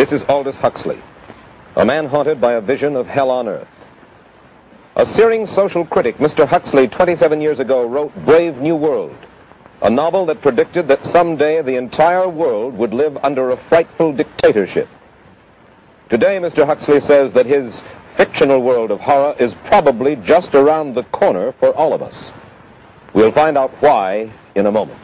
This is Aldous Huxley, a man haunted by a vision of hell on earth. A searing social critic, Mr. Huxley, 27 years ago, wrote Brave New World, a novel that predicted that someday the entire world would live under a frightful dictatorship. Today, Mr. Huxley says that his fictional world of horror is probably just around the corner for all of us. We'll find out why in a moment.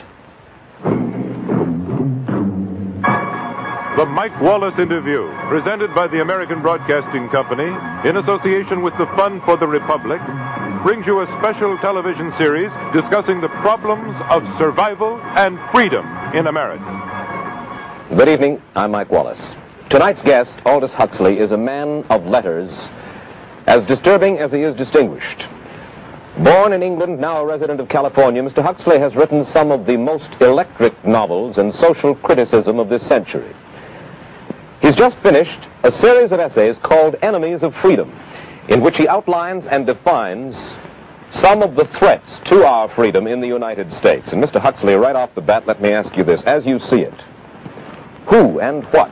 The Mike Wallace Interview, presented by the American Broadcasting Company in association with the Fund for the Republic, brings you a special television series discussing the problems of survival and freedom in America. Good evening, I'm Mike Wallace. Tonight's guest, Aldous Huxley, is a man of letters, as disturbing as he is distinguished. Born in England, now a resident of California, Mr. Huxley has written some of the most electric novels and social criticism of this century. He's just finished a series of essays called Enemies of Freedom, in which he outlines and defines some of the threats to our freedom in the United States. And Mr. Huxley, right off the bat, let me ask you this. As you see it, who and what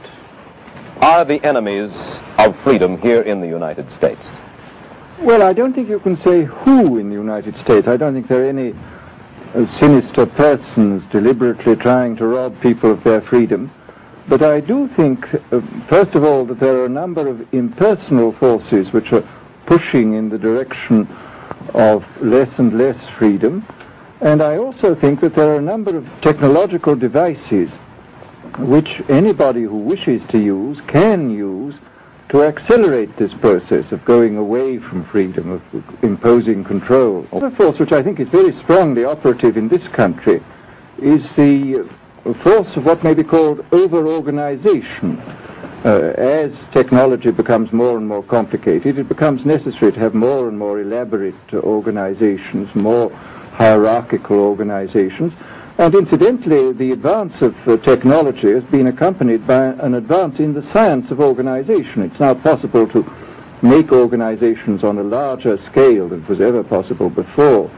are the enemies of freedom here in the United States? Well, I don't think you can say who in the United States. I don't think there are any sinister persons deliberately trying to rob people of their freedom. But I do think, first of all, that there are a number of impersonal forces which are pushing in the direction of less and less freedom. And I also think that there are a number of technological devices which anybody who wishes to use can use to accelerate this process of going away from freedom, of imposing control. Another force which I think is very strongly operative in this country is the force of what may be called over-organization. As technology becomes more and more complicated, it becomes necessary to have more and more elaborate organizations, more hierarchical organizations. And incidentally, the advance of technology has been accompanied by an advance in the science of organization. It's now possible to make organizations on a larger scale than was ever possible before.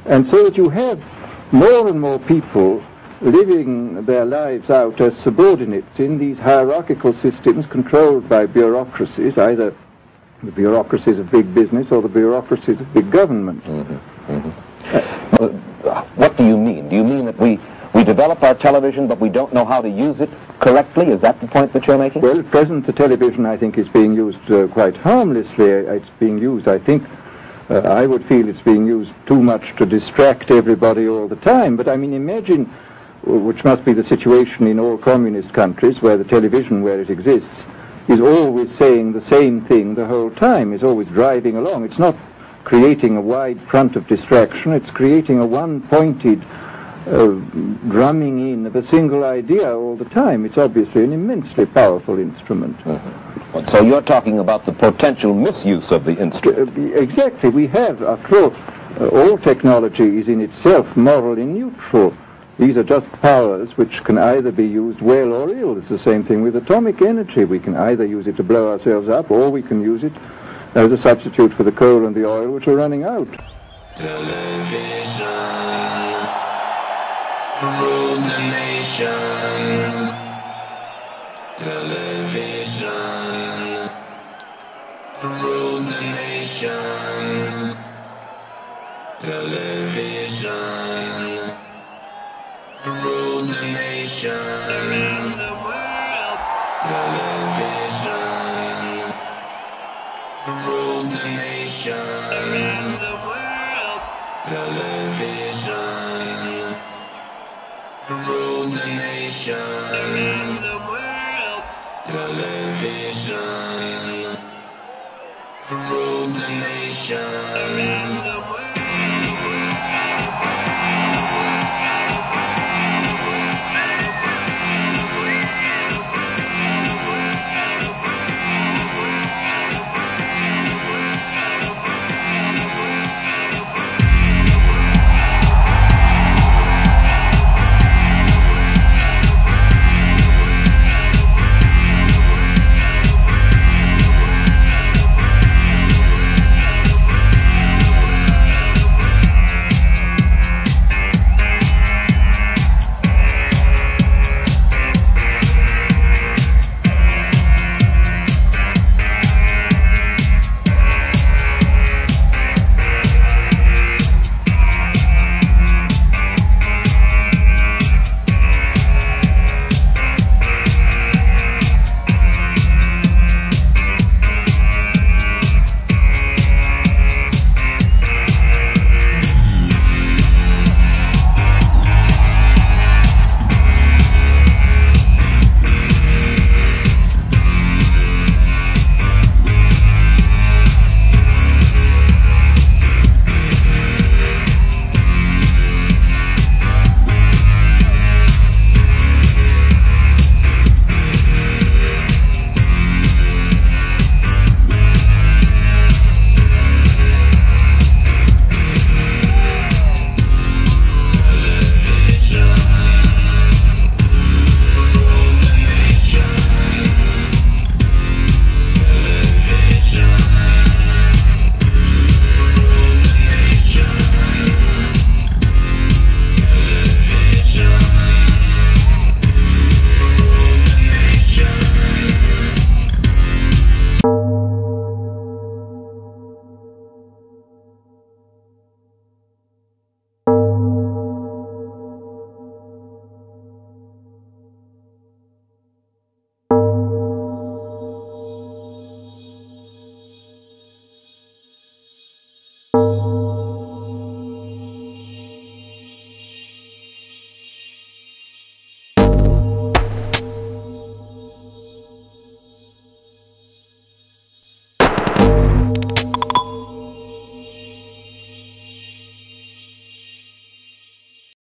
And so that you have more and more people living their lives out as subordinates in these hierarchical systems controlled by bureaucracies, either the bureaucracies of big business or the bureaucracies of big government. What do you mean? Do you mean that we develop our television but we don't know how to use it correctly? Is that the point that you're making? Well, at present the television, I think, is being used quite harmlessly. It's being used, I think, I would feel it's being used too much to distract everybody all the time. But I mean, imagine, which must be the situation in all communist countries, where the television, where it exists, is always saying the same thing the whole time, is always driving along. It's not creating a wide front of distraction, it's creating a one-pointed drumming in of a single idea all the time. It's obviously an immensely powerful instrument. So you're talking about the potential misuse of the instrument. Exactly. We have, after all technology is in itself morally neutral. These are just powers which can either be used well or ill. It's the same thing with atomic energy. We can either use it to blow ourselves up, or we can use it as a substitute for the coal and the oil which are running out. Television rules the nation. Television rules the nation. Television rules the nation. Television rules the nation. Television rules the nation. Television rules the nation.